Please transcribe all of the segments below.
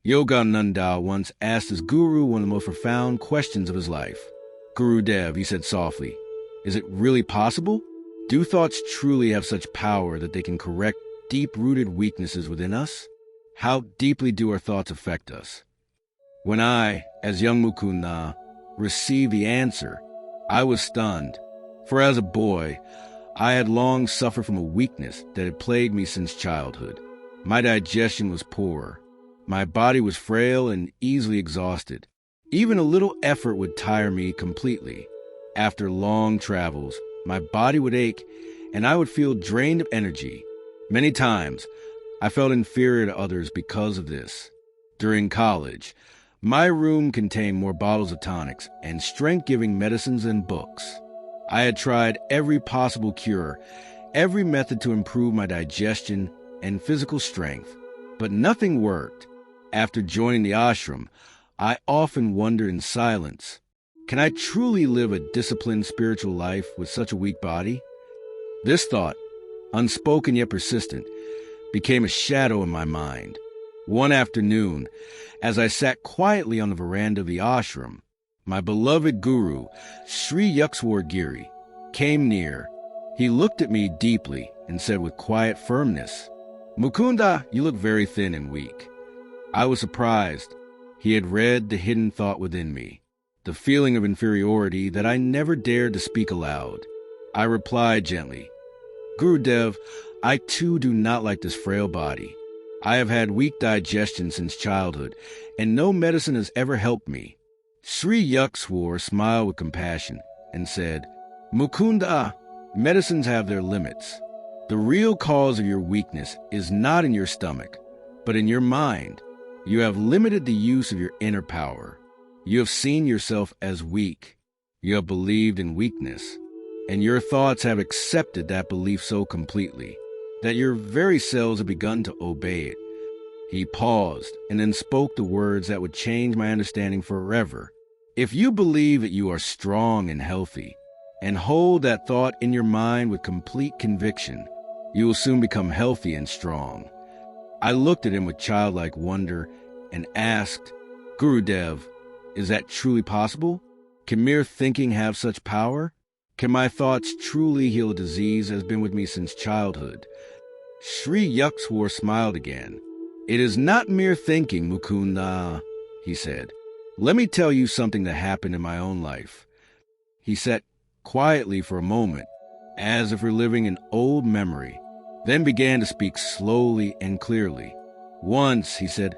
Yogananda once asked his guru one of the most profound questions of his life. "Gurudev," he said softly, "is it really possible? Do thoughts truly have such power that they can correct deep-rooted weaknesses within us? How deeply do our thoughts affect us?" When I, as young Mukunda, received the answer, I was stunned. For as a boy, I had long suffered from a weakness that had plagued me since childhood. My digestion was poor. My body was frail and easily exhausted. Even a little effort would tire me completely. After long travels, my body would ache, and I would feel drained of energy. Many times, I felt inferior to others because of this. During college, my room contained more bottles of tonics and strength-giving medicines and books. I had tried every possible cure, every method to improve my digestion and physical strength, but nothing worked. After joining the ashram, I often wondered in silence, can I truly live a disciplined spiritual life with such a weak body? This thought, unspoken yet persistent, became a shadow in my mind. One afternoon, as I sat quietly on the veranda of the ashram, my beloved guru, Sri Yukswar Giri, came near. He looked at me deeply and said with quiet firmness, "Mukunda, you look very thin and weak." I was surprised. He had read the hidden thought within me, the feeling of inferiority that I never dared to speak aloud. I replied gently, "Gurudev, I too do not like this frail body. I have had weak digestion since childhood, and no medicine has ever helped me." Sri Yukswar smiled with compassion and said, "Mukunda, medicines have their limits. The real cause of your weakness is not in your stomach, but in your mind. You have limited the use of your inner power. You have seen yourself as weak. You have believed in weakness, and your thoughts have accepted that belief so completely that your very cells have begun to obey it." He paused and then spoke the words that would change my understanding forever. "If you believe that you are strong and healthy, and hold that thought in your mind with complete conviction, you will soon become healthy and strong." I looked at him with childlike wonder and asked, "Gurudev, is that truly possible? Can mere thinking have such power? Can my thoughts truly heal a disease that has been with me since childhood?" Sri Yukswar smiled again. "It is not mere thinking, Mukunda," he said. "Let me tell you something that happened in my own life." He sat quietly for a moment, as if reliving an old memory, then began to speak slowly and clearly. "Once," he said,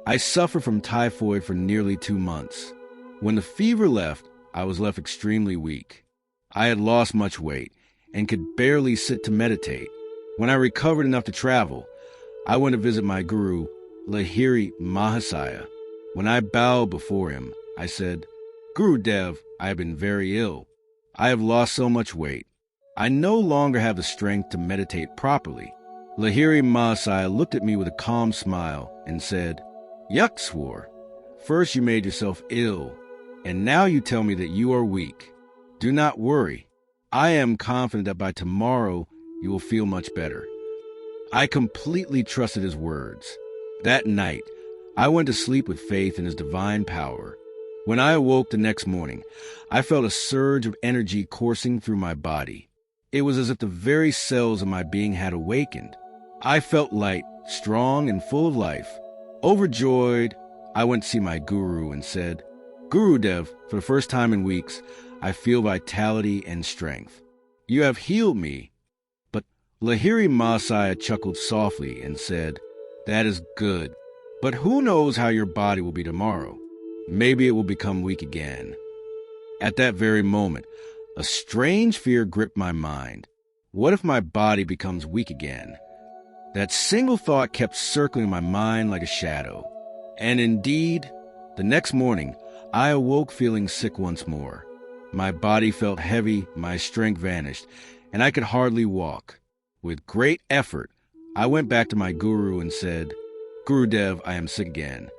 "I suffered from typhoid for nearly 2 months. When the fever left, I was left extremely weak. I had lost much weight and could barely sit to meditate. When I recovered enough to travel, I went to visit my guru, Lahiri Mahasaya. When I bowed before him, I said, 'Gurudev, I have been very ill. I have lost so much weight. I no longer have the strength to meditate properly.' Lahiri Mahasaya looked at me with a calm smile and said, 'Yukswar, first you made yourself ill, and now you tell me that you are weak. Do not worry. I am confident that by tomorrow you will feel much better.' I completely trusted his words. That night, I went to sleep with faith in his divine power. When I awoke the next morning, I felt a surge of energy coursing through my body. It was as if the very cells of my being had awakened. I felt light, strong, and full of life. Overjoyed, I went to see my guru and said, 'Gurudev, for the first time in weeks, I feel vitality and strength. You have healed me.' But Lahiri Mahasaya chuckled softly and said, 'That is good. But who knows how your body will be tomorrow? Maybe it will become weak again.' At that very moment, a strange fear gripped my mind. What if my body becomes weak again? That single thought kept circling my mind like a shadow. And indeed, the next morning, I awoke feeling sick once more. My body felt heavy, my strength vanished, and I could hardly walk. With great effort, I went back to my guru and said, 'Gurudev, I am sick again.'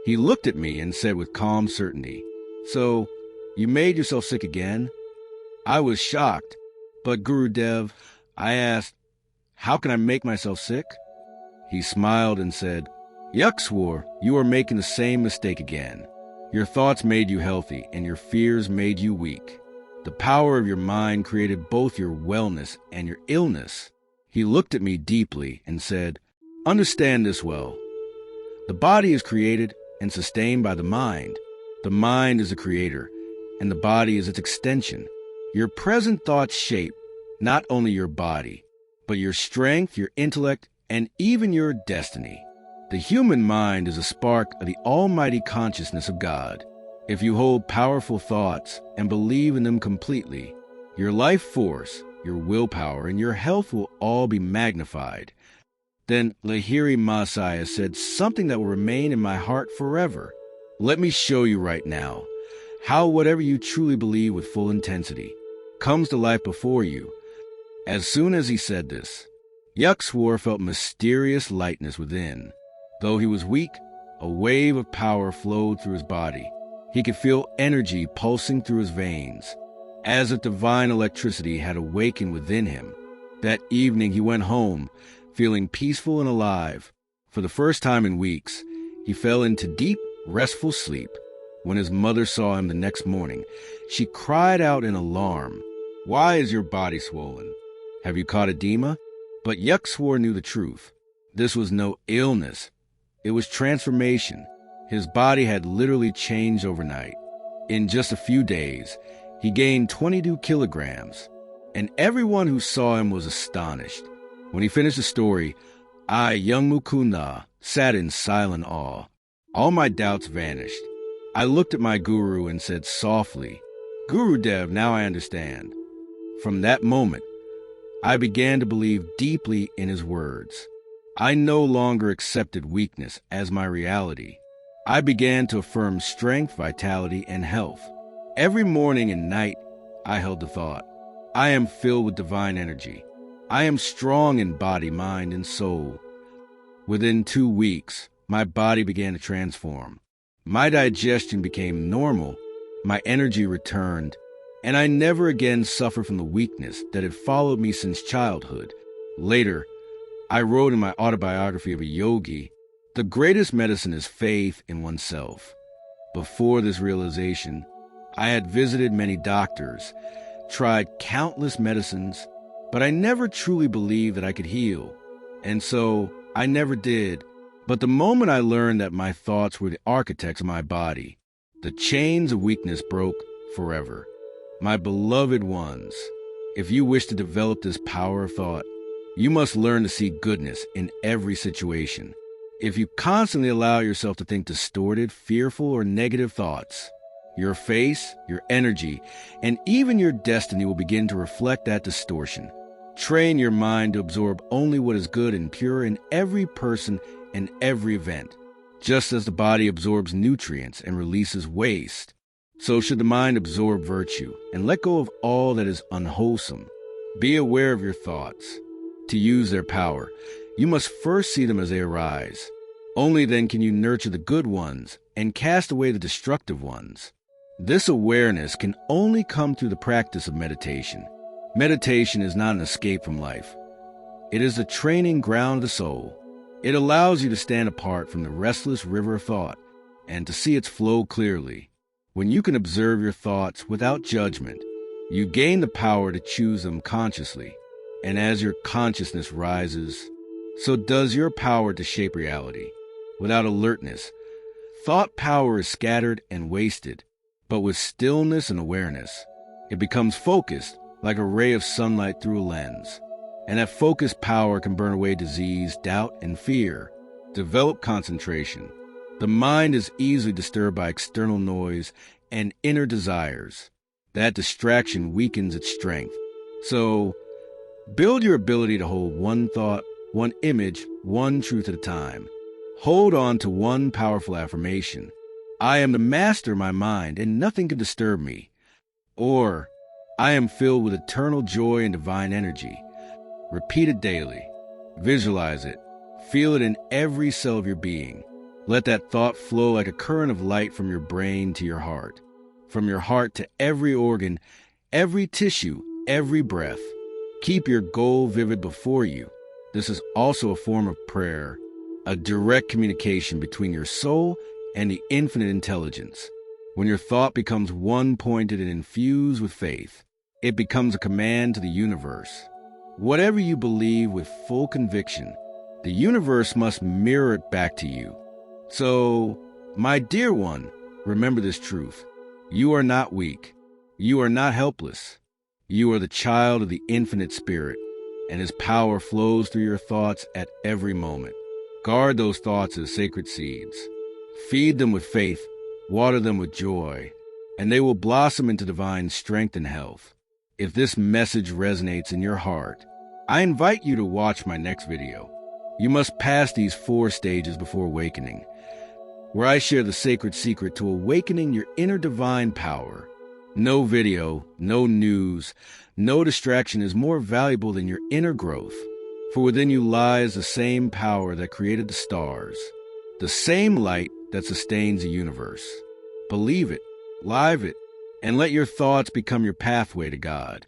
He looked at me and said with calm certainty, 'So, you made yourself sick again?' I was shocked. 'But Gurudev,' I asked, 'how can I make myself sick?' He smiled and said, Yuck swore, "You are making the same mistake again. Your thoughts made you healthy, and your fears made you weak. The power of your mind created both your wellness and your illness." He looked at me deeply and said, "Understand this well. The body is created and sustained by the mind. The mind is the creator, and the body is its extension. Your present thoughts shape not only your body, but your strength, your intellect, and even your destiny. The human mind is a spark of the almighty consciousness of God. If you hold powerful thoughts and believe in them completely, your life force, your willpower, and your health will all be magnified." Then Lahiri Masaya said something that will remain in my heart forever. "Let me show you right now how whatever you truly believe with full intensity comes to life before you." As soon as he said this, Yuck swore felt mysterious lightness within. Though he was weak, a wave of power flowed through his body. He could feel energy pulsing through his veins, as if divine electricity had awakened within him. That evening he went home, feeling peaceful and alive. For the first time in weeks, he fell into deep, restful sleep. When his mother saw him the next morning, she cried out in alarm, "Why is your body swollen? Have you caught edema?" But Yuck swore knew the truth. This was no illness. It was transformation. His body had literally changed overnight. In just a few days, he gained 22 kilograms, and everyone who saw him was astonished. When he finished the story, I, young Mukunda, sat in silent awe. All my doubts vanished. I looked at my guru and said softly, "Guru Dev, now I understand." From that moment, I began to believe deeply in his words. I no longer accepted weakness as my reality. I began to affirm strength, vitality, and health. Every morning and night, I held the thought, I am filled with divine energy. I am strong in body, mind, and soul. Within 2 weeks, my body began to transform. My digestion became normal, my energy returned, and I never again suffered from the weakness that had followed me since childhood. Later, I wrote in my Autobiography of a Yogi, the greatest medicine is faith in oneself. Before this realization, I had visited many doctors, tried countless medicines, but I never truly believed that I could heal. And so, I never did. But the moment I learned that my thoughts were the architects of my body, the chains of weakness broke forever. My beloved ones, if you wish to develop this power of thought, you must learn to see goodness in every situation. If you constantly allow yourself to think distorted, fearful, or negative thoughts, your face, your energy, and even your destiny will begin to reflect that distortion. Train your mind to absorb only what is good and pure in every person and every event. Just as the body absorbs nutrients and releases waste, so should the mind absorb virtue and let go of all that is unwholesome. Be aware of your thoughts. To use their power, you must first see them as they arise. Only then can you nurture the good ones and cast away the destructive ones. This awareness can only come through the practice of meditation. Meditation is not an escape from life. It is the training ground of the soul. It allows you to stand apart from the restless river of thought and to see its flow clearly. When you can observe your thoughts without judgment, you gain the power to choose them consciously. And as your consciousness rises, so does your power to shape reality. Without alertness, thought power is scattered and wasted. But with stillness and awareness, it becomes focused like a ray of sunlight through a lens. And that focused power can burn away disease, doubt, and fear. Develop concentration. The mind is easily disturbed by external noise and inner desires. That distraction weakens its strength. So, build your ability to hold one thought, one image, one truth at a time. Hold on to one powerful affirmation. I am the master of my mind and nothing can disturb me. Or, I am filled with eternal joy and divine energy. Repeat it daily. Visualize it. Feel it in every cell of your being. Let that thought flow like a current of light from your brain to your heart. From your heart to every organ, every tissue, every breath. Keep your goal vivid before you. This is also a form of prayer. a direct communication between your soul and the infinite intelligence. When your thought becomes one-pointed and infused with faith, it becomes a command to the universe. Whatever you believe with full conviction, the universe must mirror it back to you. So, my dear one, remember this truth. You are not weak. You are not helpless. You are the child of the infinite spirit, and his power flows through your thoughts at every moment. Guard those thoughts as sacred seeds. Feed them with faith, water them with joy, and they will blossom into divine strength and health. If this message resonates in your heart, I invite you to watch my next video. You must pass these 4 stages before awakening, where I share the sacred secret to awakening your inner divine power. No video, no news, no distraction is more valuable than your inner growth. For within you lies the same power that created the stars, the same light that sustains the universe. Believe it, live it, and let your thoughts become your pathway to God.